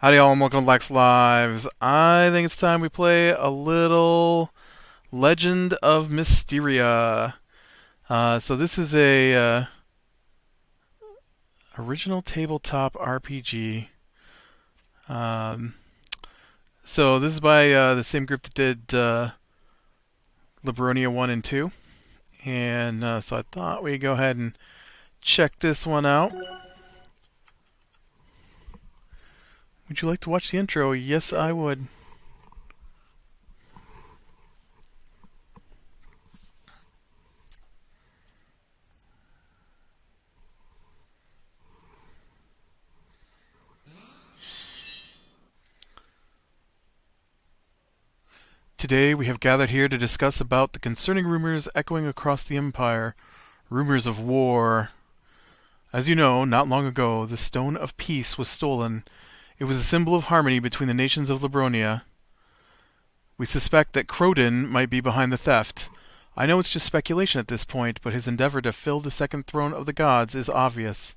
Howdy y'all, and welcome to Lex Lives. I think it's time we play a little Legend of Mysteria. So this is a original tabletop RPG. Um, so this is by the same group that did Libronia 1 and 2. And so I thought we'd go ahead and check this one out. Would you like to watch the intro? Yes, I would. Today we have gathered here to discuss about the concerning rumors echoing across the Empire. Rumors of war. As you know, not long ago, the Stone of Peace was stolen. It was a symbol of harmony between the nations of Libronia. We suspect that Crodin might be behind the theft. I know it's just speculation at this point, but his endeavor to fill the second throne of the gods is obvious.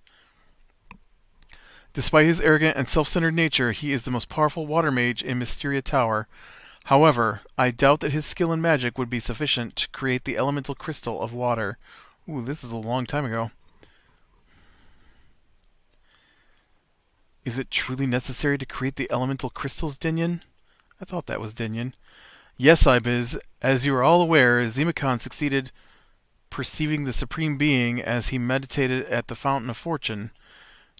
Despite his arrogant and self-centered nature, he is the most powerful water mage in Mysteria Tower. However, I doubt that his skill in magic would be sufficient to create the elemental crystal of water. Ooh, this is a long time ago. Is it truly necessary to create the elemental crystals, Dinyon? I thought that was Dinyon. Yes, Ibiz. As you are all aware, Zemocon succeeded perceiving the Supreme Being as he meditated at the Fountain of Fortune.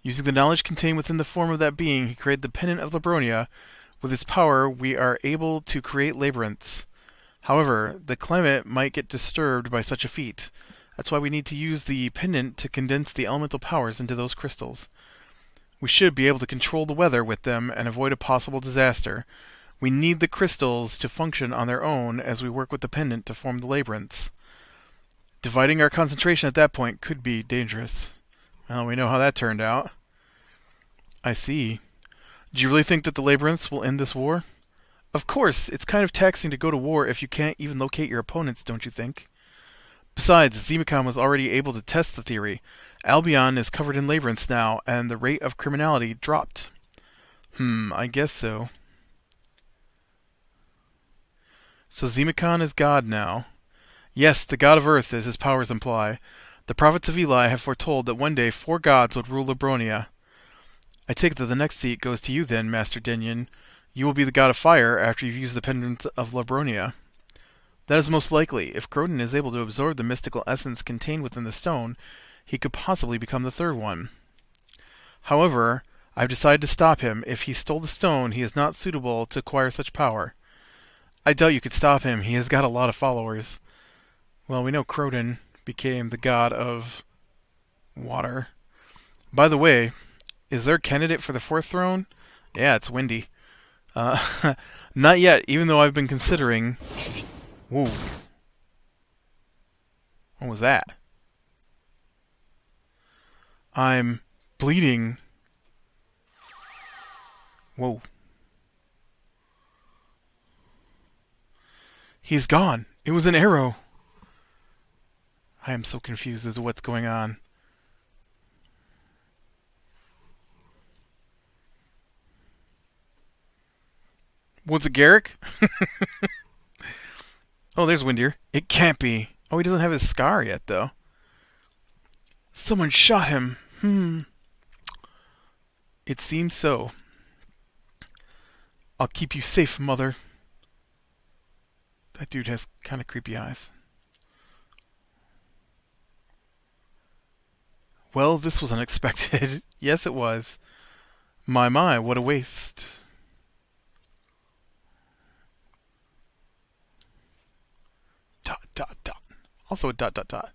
Using the knowledge contained within the form of that being, he created the Pendant of Libronia. With its power, we are able to create labyrinths. However, the climate might get disturbed by such a feat. That's why we need to use the pendant to condense the elemental powers into those crystals. We should be able to control the weather with them and avoid a possible disaster. We need the crystals to function on their own as we work with the pendant to form the labyrinths. Dividing our concentration at that point could be dangerous. Well, we know how that turned out. I see. Do you really think that the labyrinths will end this war? Of course, it's kind of taxing to go to war if you can't even locate your opponents, don't you think? Besides, Zemocon was already able to test the theory. Albion is covered in labyrinths now, and the rate of criminality dropped. I guess so. So Zemocon is God now. Yes, the god of Earth, as his powers imply. The prophets of Eli have foretold that one day 4 gods would rule Libronia. I take it that the next seat goes to you then, Master Dinyon. You will be the god of fire after you've used the pendant of Libronia. That is most likely. If Crodin is able to absorb the mystical essence contained within the stone, he could possibly become the third one. However, I've decided to stop him. If he stole the stone, he is not suitable to acquire such power. I doubt you could stop him. He has got a lot of followers. Well, we know Crodin became the god of water. By the way, is there a candidate for the 4th throne? Yeah, it's Windy. Not yet, even though I've been considering... Whoa. What was that? I'm bleeding. Whoa. He's gone. It was an arrow. I am so confused as to what's going on. Was it Garrick? Oh, there's Windier. It can't be. Oh, he doesn't have his scar yet, though. Someone shot him. It seems so. I'll keep you safe, Mother. That dude has kind of creepy eyes. Well, this was unexpected. Yes, it was. My, what a waste. Dot, dot, dot. Also a dot, dot, dot.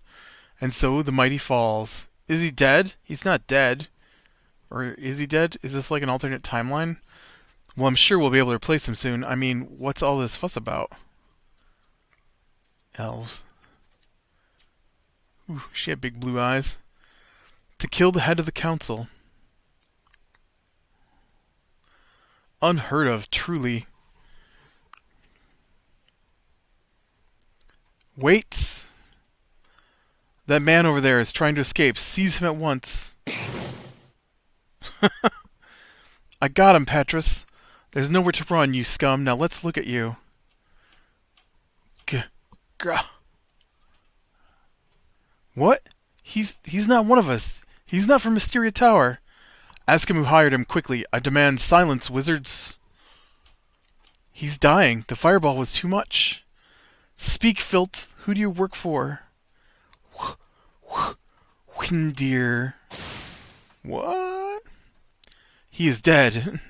And so the mighty falls. Is he dead? He's not dead. Or is he dead? Is this like an alternate timeline? Well, I'm sure we'll be able to replace him soon. I mean, what's all this fuss about? Elves. Ooh, she had big blue eyes. To kill the head of the council. Unheard of, truly. Wait! That man over there is trying to escape. Seize him at once. I got him, Patras. There's nowhere to run, you scum. Now let's look at you. Grah. What? He's not one of us. He's not from Mysteria Tower. Ask him who hired him quickly. I demand silence, wizards. He's dying. The fireball was too much. Speak, filth. Who do you work for? Windir. What? He is dead.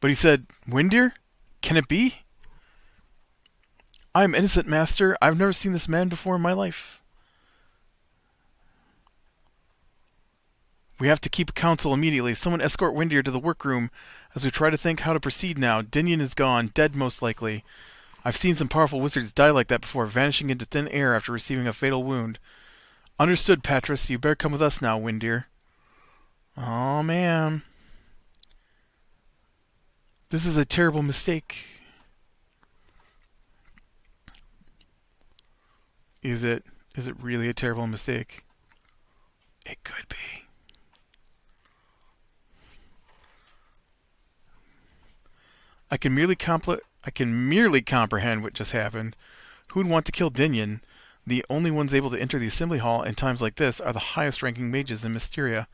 But he said, Windir? Can it be? I am innocent, master. I've never seen this man before in my life. We have to keep counsel immediately. Someone escort Windir to the workroom as we try to think how to proceed now. Dinyon is gone, dead most likely. I've seen some powerful wizards die like that before, vanishing into thin air after receiving a fatal wound. Understood, Patras. You better come with us now, Windir. Oh man. This is a terrible mistake. Is it really a terrible mistake? It could be. I can merely comprehend what just happened. Who'd want to kill Dinyon? The only ones able to enter the assembly hall in times like this are the highest-ranking mages in Mysteria.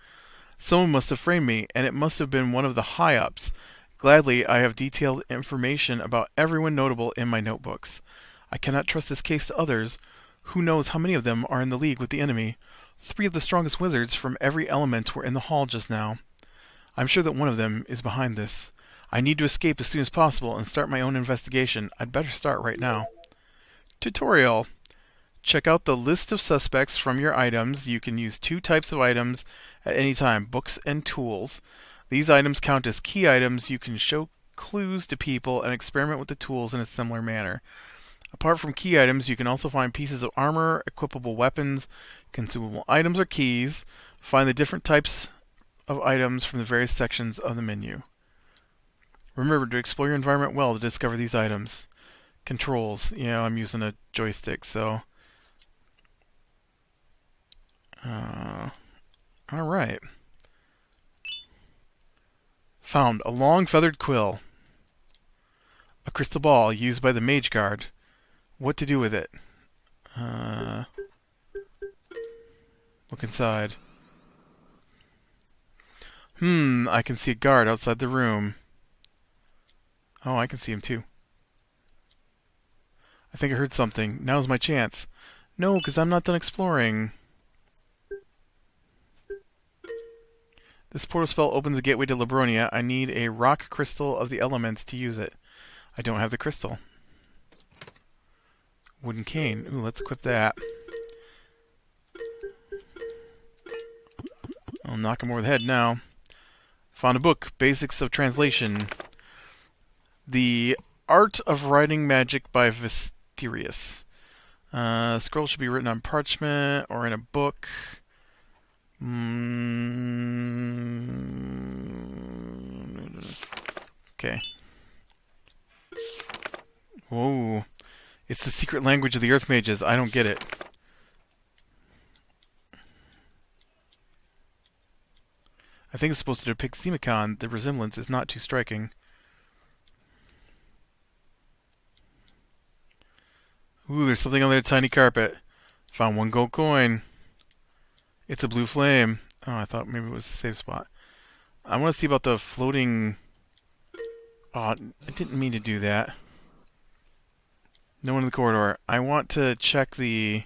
Someone must have framed me, and it must have been one of the high-ups. Gladly, I have detailed information about everyone notable in my notebooks. I cannot trust this case to others. Who knows how many of them are in the league with the enemy? 3 of the strongest wizards from every element were in the hall just now. I'm sure that one of them is behind this. I need to escape as soon as possible and start my own investigation. I'd better start right now. Tutorial. Check out the list of suspects from your items. You can use 2 types of items at any time, books and tools. These items count as key items. You can show clues to people and experiment with the tools in a similar manner. Apart from key items, you can also find pieces of armor, equipable weapons, consumable items or keys. Find the different types of items from the various sections of the menu. Remember to explore your environment well to discover these items. Controls. I'm using a joystick, so... Alright. Found a long feathered quill. A crystal ball used by the mage guard. What to do with it? Look inside. I can see a guard outside the room. Oh, I can see him too. I think I heard something. Now's my chance. No, because I'm not done exploring. This portal spell opens a gateway to Libronia. I need a rock crystal of the elements to use it. I don't have the crystal. Wooden cane. Ooh, let's equip that. I'll knock him over the head now. Found a book. Basics of Translation. The Art of Writing Magic by Mysterious. Scroll should be written on parchment or in a book. Okay. Whoa. It's the secret language of the Earth Mages. I don't get it. I think it's supposed to depict Zemocon. The resemblance is not too striking. Ooh, there's something on that tiny carpet. Found 1 gold coin. It's a blue flame. Oh, I thought maybe it was a safe spot. I want to see about the floating... Oh, I didn't mean to do that. No one in the corridor. I want to check the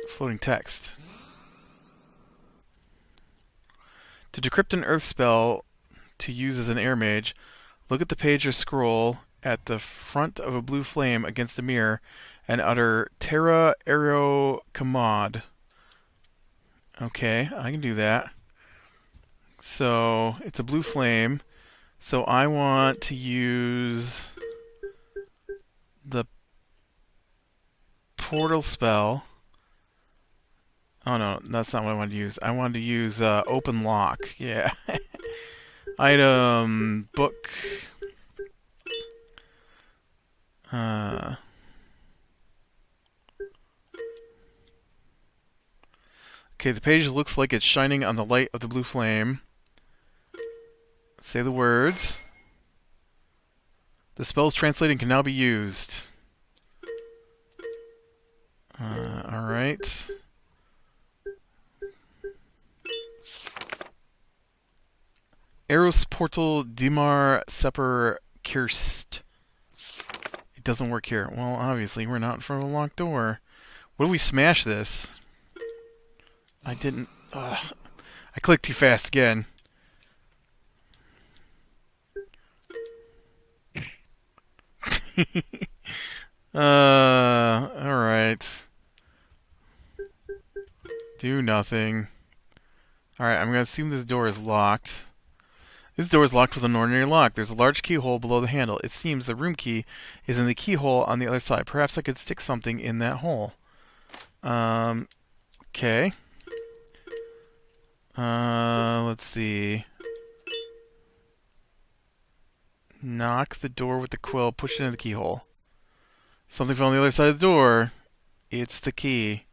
floating text. To decrypt an earth spell to use as an air mage, look at the page or scroll at the front of a blue flame against a mirror and utter Terra Aero Commod. Okay, I can do that. So, it's a blue flame. So I want to use the portal spell. Oh no, that's not what I wanted to use. I wanted to use open lock. Yeah. Item, book. Okay, the page looks like it's shining on the light of the blue flame. Say the words. The spell's translating can now be used. Alright. Eros Portal Dimar Separ Kirst. It doesn't work here. Well, obviously, we're not in front of a locked door. What if we smash this? I didn't... I clicked too fast again. Alright. Do nothing. Alright, I'm going to assume this door is locked. This door is locked with an ordinary lock. There's a large keyhole below the handle. It seems the room key is in the keyhole on the other side. Perhaps I could stick something in that hole. Okay. Let's see. Knock the door with the quill. Push it in the keyhole. Something fell on the other side of the door. It's the key.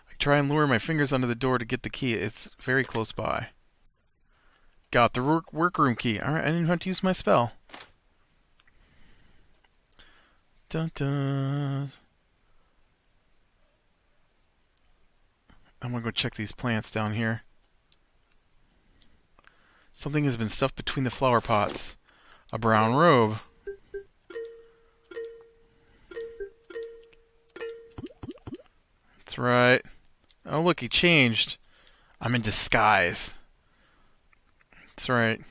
I try and lure my fingers under the door to get the key. It's very close by. Got the workroom key. Alright, I didn't have to use my spell. Dun dun. I'm gonna go check these plants down here. Something has been stuffed between the flower pots. A brown robe. That's right. Oh, look, he changed. I'm in disguise. That's right.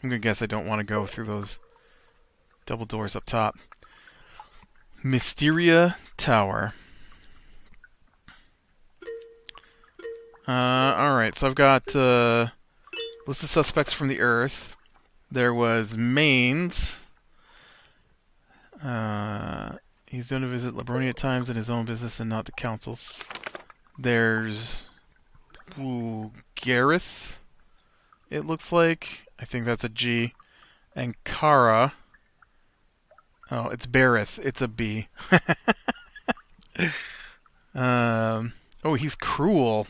I'm gonna guess I don't want to go through those double doors up top. Mysteria Tower. Alright, so I've got list of suspects from the Earth. There was Maines. He's going to visit Labronia at times in his own business and not the council's. There's Gareth, it looks like. I think that's a G. And Kara. Oh, it's Bareth. It's a B. Oh, he's cruel.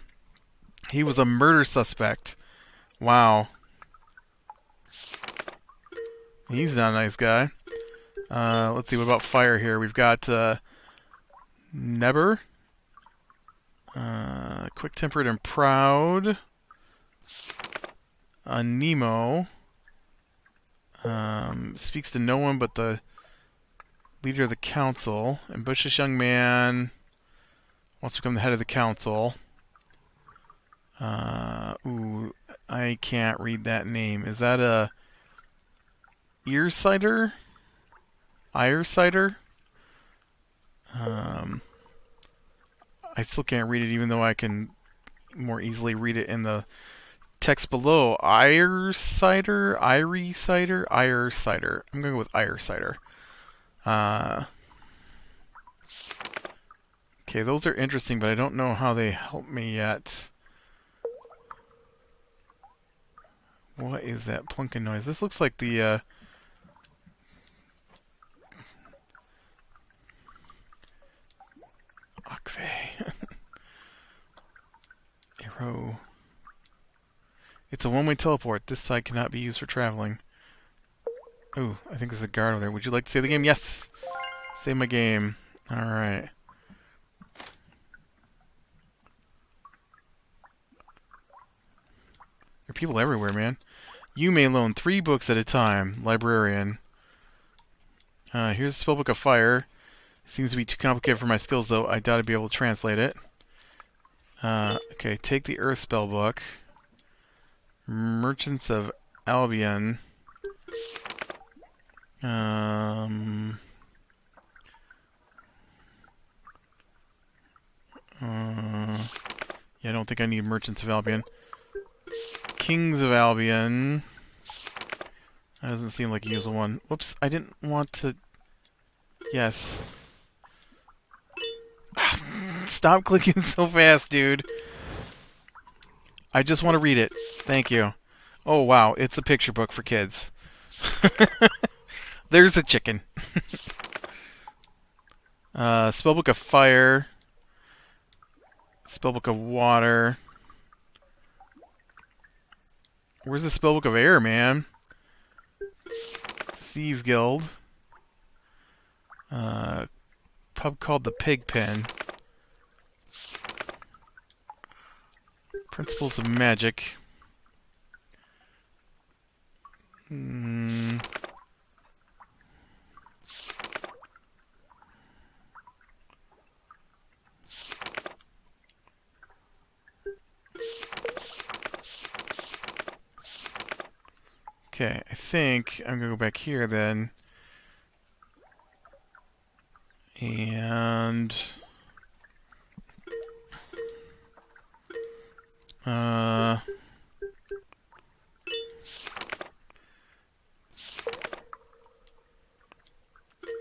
He was a murder suspect. Wow. He's not a nice guy. Let's see, what about fire here? We've got Neber. Quick-tempered and proud. Nemo. Speaks to no one but the leader of the council. Ambitious young man. Wants to become the head of the council. I can't read that name. Is that a Earsighter? Iresighter? I still can't read it, even though I can more easily read it in the text below. Iresighter? Iresighter? Iresighter. I'm going to go with Iresighter. Okay, those are interesting, but I don't know how they help me yet. What is that plunking noise? This looks like the, Akve. Arrow. It's a one-way teleport. This side cannot be used for traveling. Ooh, I think there's a guard over there. Would you like to save the game? Yes! Save my game. Alright. There are people everywhere, man. You may loan 3 books at a time. Librarian. Here's the spellbook of fire. Seems to be too complicated for my skills, though. I doubt I'd be able to translate it. Okay, take the Earth spellbook. Merchants of Albion. Yeah, I don't think I need Merchants of Albion. Kings of Albion. That doesn't seem like a useful one. Whoops, I didn't want to... Yes. Stop clicking so fast, dude. I just want to read it. Thank you. Oh, wow, it's a picture book for kids. There's a chicken. Spellbook of fire. Spellbook of water. Where's the spellbook of air, man? Thieves Guild. Pub called the Pigpen. Principles of Magic. Okay, I think I'm gonna go back here then. And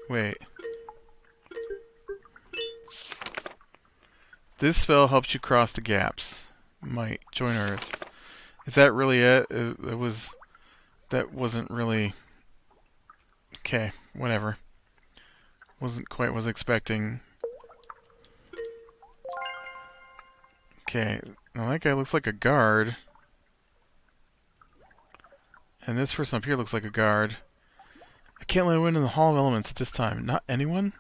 wait. This spell helps you cross the gaps. Might join Earth. Is that really it? That wasn't really. Okay, whatever. Wasn't quite what I was expecting. Okay, now that guy looks like a guard. And this person up here looks like a guard. I can't let anyone in the Hall of Elements at this time. Not anyone?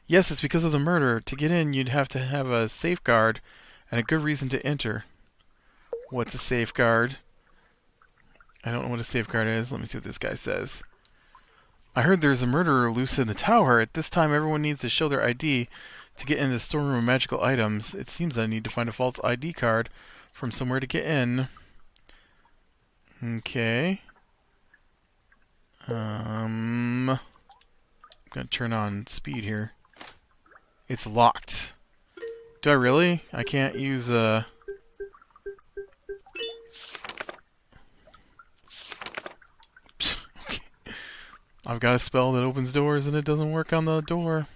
Yes, it's because of the murder. To get in, you'd have to have a safeguard and a good reason to enter. What's a safeguard? I don't know what a safeguard is. Let me see what this guy says. I heard there's a murderer loose in the tower. At this time, everyone needs to show their ID to get in the storeroom of magical items. It seems I need to find a false ID card from somewhere to get in. Okay. I'm gonna turn on speed here. It's locked. Do I really? I can't use Okay. I've got a spell that opens doors and it doesn't work on the door.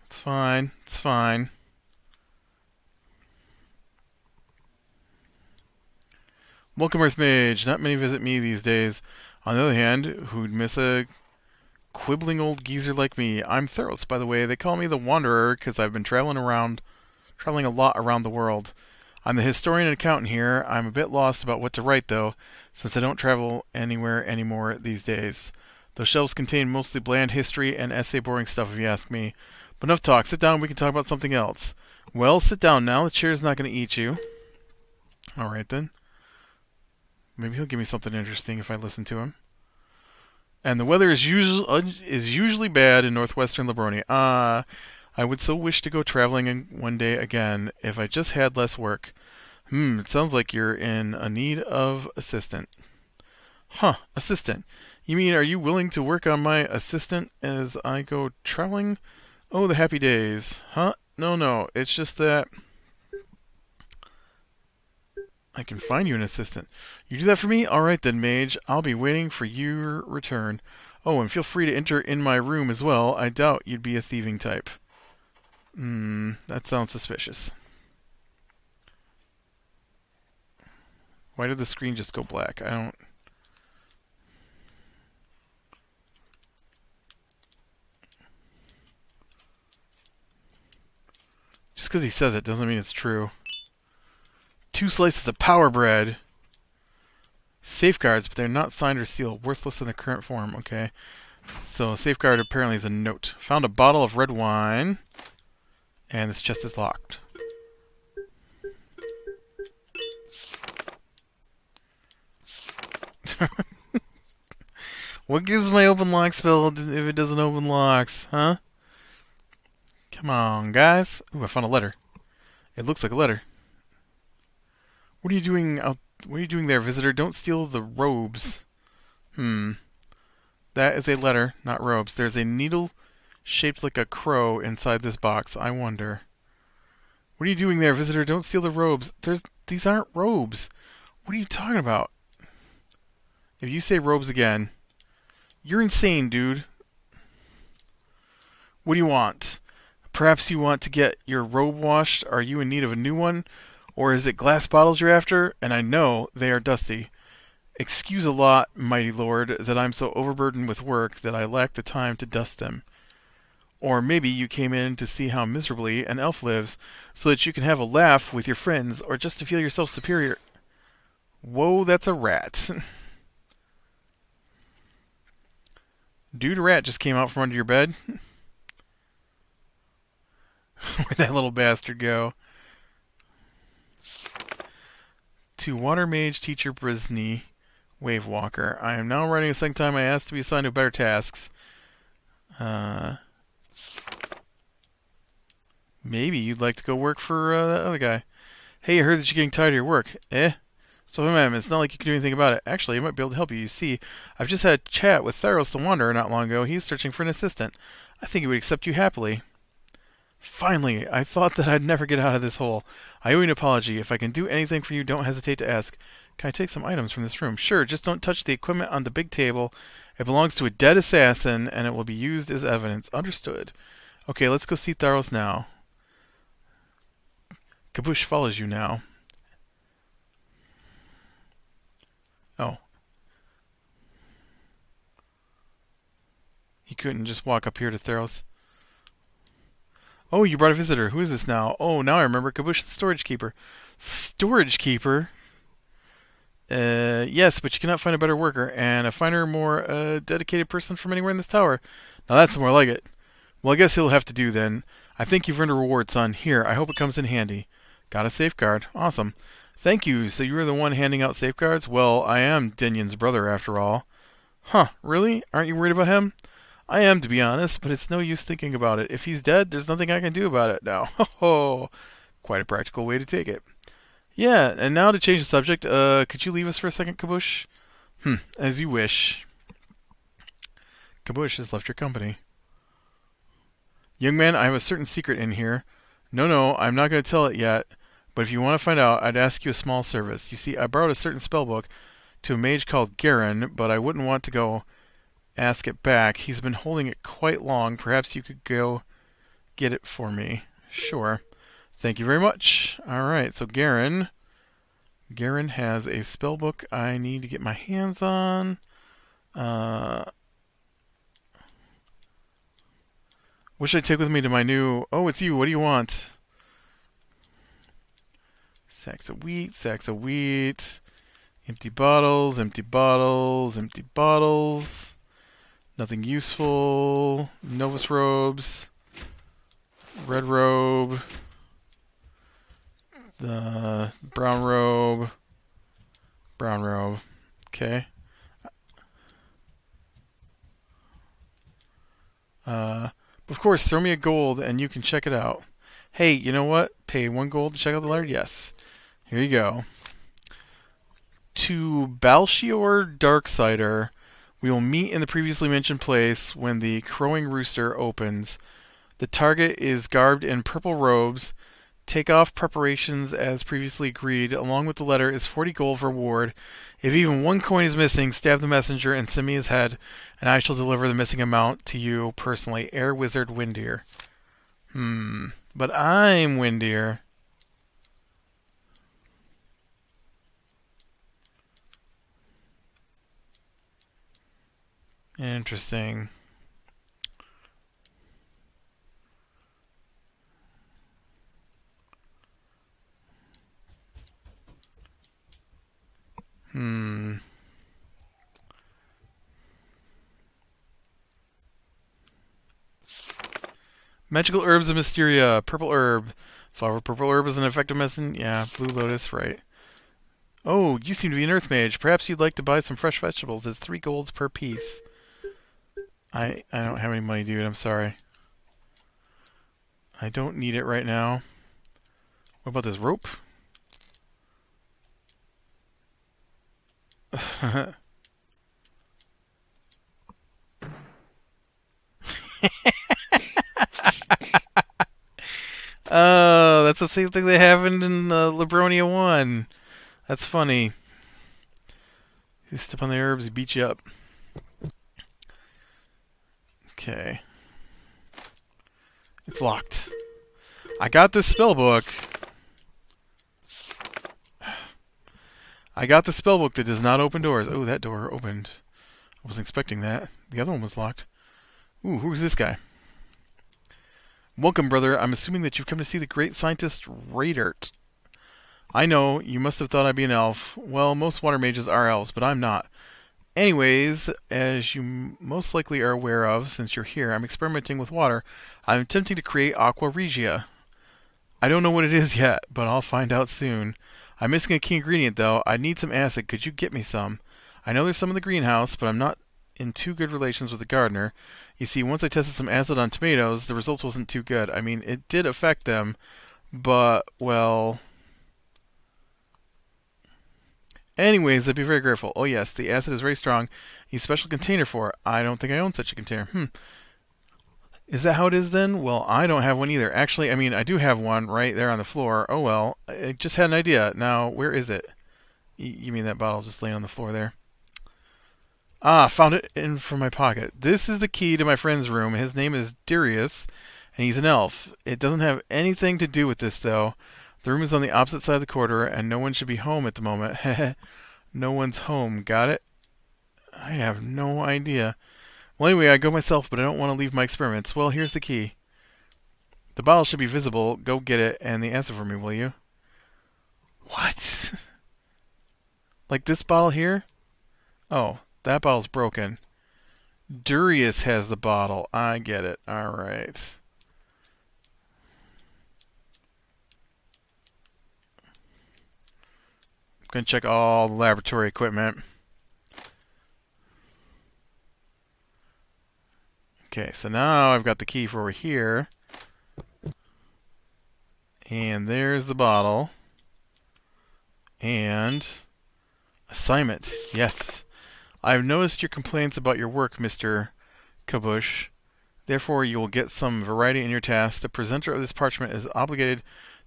It's fine. It's fine. Welcome, Earth Mage. Not many visit me these days. On the other hand, who'd miss a quibbling old geezer like me? I'm Theros, by the way. They call me the Wanderer because I've been traveling a lot around the world. I'm the historian and accountant here. I'm a bit lost about what to write, though, since I don't travel anywhere anymore these days. Those shelves contain mostly bland history and essay boring stuff, if you ask me. But enough talk. Sit down. We can talk about something else. Well, sit down now. The chair's not going to eat you. All right, then. Maybe he'll give me something interesting if I listen to him. And the weather is usually bad in northwestern Labronia. I would so wish to go traveling one day again if I just had less work. It sounds like you're in a need of assistant. Huh, assistant. You mean, are you willing to work on my assistant as I go traveling? Oh, the happy days. Huh? No, it's just that I can find you an assistant. You do that for me? Alright then, mage. I'll be waiting for your return. Oh, and feel free to enter in my room as well. I doubt you'd be a thieving type. That sounds suspicious. Why did the screen just go black? I don't... Just because he says it doesn't mean it's true. 2 slices of power bread. Safeguards, but they're not signed or sealed. Worthless in their current form. Okay. So, safeguard apparently is a note. Found a bottle of red wine. And this chest is locked. What gives my open lock spell if it doesn't open locks? Huh? Come on, guys. Ooh, I found a letter. It looks like a letter. What are you doing out? What are you doing there, visitor? Don't steal the robes. That is a letter, not robes. There's a needle shaped like a crow inside this box. I wonder. What are you doing there, visitor? Don't steal the robes. These aren't robes. What are you talking about? If you say robes again, you're insane, dude. What do you want? Perhaps you want to get your robe washed. Are you in need of a new one? Or is it glass bottles you're after? And I know they are dusty. Excuse a lot, mighty lord, that I'm so overburdened with work that I lack the time to dust them. Or maybe you came in to see how miserably an elf lives, so that you can have a laugh with your friends, or just to feel yourself superior. Whoa, that's a rat. Dude, a rat just came out from under your bed. Where'd that little bastard go? To Water Mage Teacher Brisney, Wave Walker. I am now writing a second time I asked to be assigned to better tasks. Maybe you'd like to go work for that other guy. Hey, I heard that you're getting tired of your work. Eh? So, ma'am, it's not like you can do anything about it. Actually, I might be able to help you. You see, I've just had a chat with Theros the Wanderer not long ago. He's searching for an assistant. I think he would accept you happily. Finally, I thought that I'd never get out of this hole. I owe you an apology. If I can do anything for you, don't hesitate to ask. Can I take some items from this room? Sure, just don't touch the equipment on the big table. It belongs to a dead assassin, and it will be used as evidence. Understood. Okay, let's go see Theros now. Kabush follows you now. Oh. He couldn't just walk up here to Theros. Oh, you brought a visitor. Who is this now? Oh, now I remember. Kabush the Storage Keeper. Storage Keeper? Yes, but you cannot find a better worker, and a finer, more dedicated person from anywhere in this tower. Now that's more like it. Well, I guess he'll have to do then. I think you've earned a reward, son. Here, I hope it comes in handy. Got a safeguard. Awesome. Thank you. So you were the one handing out safeguards? Well, I am Dinyon's brother, after all. Huh, really? Aren't you worried about him? I am, to be honest, but it's no use thinking about it. If he's dead, there's nothing I can do about it now. Ho ho! Quite a practical way to take it. Yeah, and now to change the subject, could you leave us for a second, Kabush? As you wish. Kabush has left your company. Young man, I have a certain secret in here. No, I'm not going to tell it yet, but if you want to find out, I'd ask you a small service. You see, I borrowed a certain spellbook to a mage called Garen, but I wouldn't want to go ask it back. He's been holding it quite long. Perhaps you could go get it for me. Sure. Thank you very much. Alright, so Garen has a spellbook I need to get my hands on. What should I take with me to my new... Oh, it's you. What do you want? Sacks of wheat. Empty bottles. Nothing useful. Novus robes. Red robe. The brown robe. Okay. Of course, throw me a gold and you can check it out. Hey, you know what? Pay 1 gold to check out the letter? Yes. Here you go. To Balshior Darksider, we will meet in the previously mentioned place when the crowing rooster opens. The target is garbed in purple robes. Take off preparations as previously agreed. Along with the letter is 40 gold reward. If even 1 coin is missing, stab the messenger and send me his head, and I shall deliver the missing amount to you personally. Air Wizard Windier. But I'm Windier. Interesting. Magical herbs of Mysteria. Purple herb. Flower purple herb is an effective medicine. Yeah, blue lotus, right. Oh, you seem to be an earth mage. Perhaps you'd like to buy some fresh vegetables. It's 3 golds per piece. I don't have any money, dude. I'm sorry. I don't need it right now. What about this rope? Oh, that's the same thing that happened in Libronia 1. That's funny. You step on the herbs, he beat you up. Okay. It's locked. I got this spell book. I got the spellbook that does not open doors. Oh, that door opened. I wasn't expecting that. The other one was locked. Ooh, who's this guy? Welcome, brother. I'm assuming that you've come to see the great scientist Raidert. I know, you must have thought I'd be an elf. Well, most water mages are elves, but I'm not. Anyways, as you most likely are aware of, since you're here, I'm experimenting with water. I'm attempting to create aqua regia. I don't know what it is yet, but I'll find out soon. I'm missing a key ingredient, though. I need some acid. Could you get me some? I know there's some in the greenhouse, but I'm not in too good relations with the gardener. You see, once I tested some acid on tomatoes, the results wasn't too good. I mean, it did affect them, but, well... Anyways, I'd be very grateful. Oh yes, the acid is very strong. A special container for it. I don't think I own such a container. Is that how it is then? Well, I don't have one either. Actually, I mean, I do have one right there on the floor. Oh well, I just had an idea. Now, where is it? You mean that bottle's just laying on the floor there? Ah, found it in from my pocket. This is the key to my friend's room. His name is Darius, and he's an elf. It doesn't have anything to do with this, though. The room is on the opposite side of the corridor, and no one should be home at the moment. No one's home. Got it? I have no idea. Well, anyway, I go myself, but I don't want to leave my experiments. Well, here's the key. The bottle should be visible. Go get it, and the answer for me, will you? What? Like this bottle here? Oh, that bottle's broken. Darius has the bottle. I get it. All right. I'm going to check all the laboratory equipment. Okay, so now I've got the key for over here. And there's the bottle. And assignment. Yes. I've noticed your complaints about your work, Mr. Kabush. Therefore, you will get some variety in your tasks. The presenter of this parchment is obligated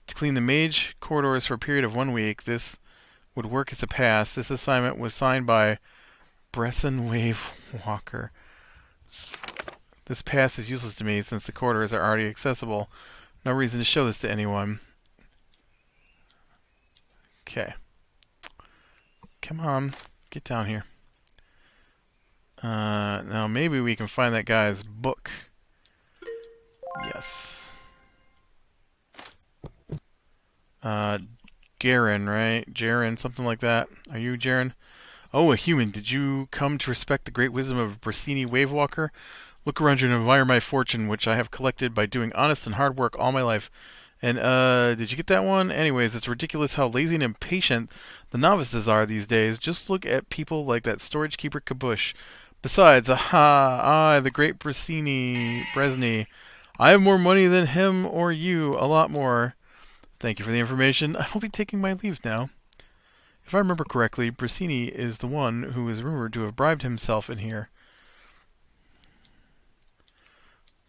to clean the mage corridors for a period of 1 week. This would work as a pass. This assignment was signed by Bresson Wave Walker. This pass is useless to me since the corridors are already accessible. No reason to show this to anyone. Okay. Come on. Get down here. Now maybe we can find that guy's book. Yes. Garen, right? Jaren, something like that. Are you Jaren? Oh, a human. Did you come to respect the great wisdom of Brasini Wavewalker? Look around you and admire my fortune, which I have collected by doing honest and hard work all my life. And, did you get that one? Anyways, it's ridiculous how lazy and impatient the novices are these days. Just look at people like that storage keeper Kabush. Besides, I, the great Bresni, I have more money than him or you, a lot more. Thank you for the information. I will be taking my leave now. If I remember correctly, Brasini is the one who is rumored to have bribed himself in here.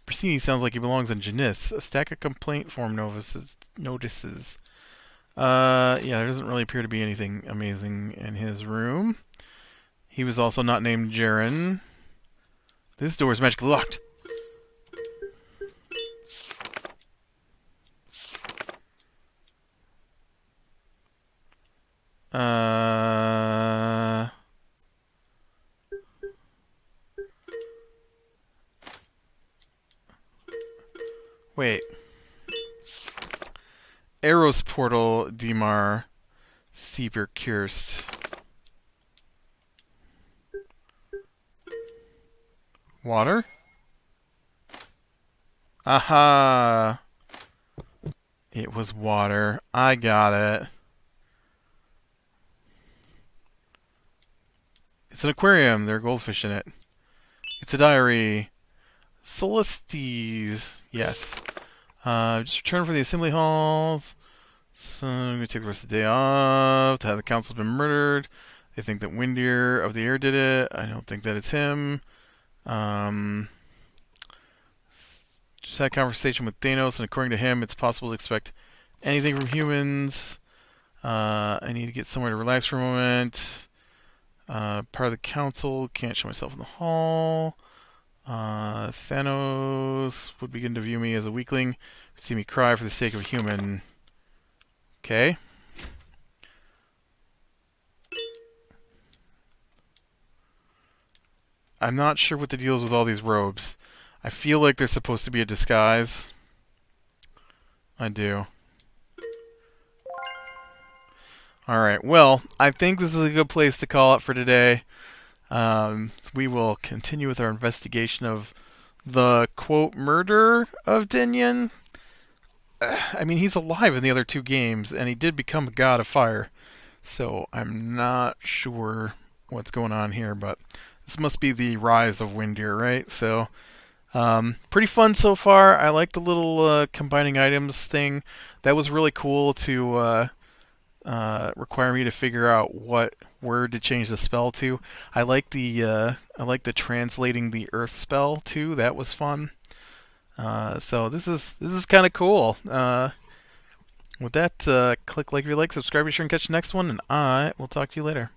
Brasini sounds like he belongs in Janis. A stack of complaint form notices. Yeah, there doesn't really appear to be anything amazing in his room. He was also not named Jaren. This door is magically locked. Wait. Eros portal, Dimar, Sieber Kirst. Water? Aha! It was water. I got it. It's an aquarium. There are goldfish in it. It's a diary. Celestes. Yes. Just return for the assembly halls. So I'm going to take the rest of the day off. The council's been murdered. They think that Windier of the Air did it. I don't think that it's him. Just had a conversation with Thanos, and according to him, it's possible to expect anything from humans. I need to get somewhere to relax for a moment. Part of the council. Can't show myself in the hall. Thanos would begin to view me as a weakling. See me cry for the sake of a human. Okay. I'm not sure what the deal is with all these robes. I feel like they're supposed to be a disguise. I do. Alright, well, I think this is a good place to call it for today. We will continue with our investigation of the, quote, murder of Dinyon. I mean, he's alive in the other two games, and he did become a god of fire. So I'm not sure what's going on here, but this must be the rise of Windir, right? So, pretty fun so far. I like the little combining items thing. That was really cool to require me to figure out what word to change the spell to. I like the translating the earth spell too. That was fun. So this is kind of cool. With that, click like if you like, subscribe, be sure and catch the next one, and I will talk to you later.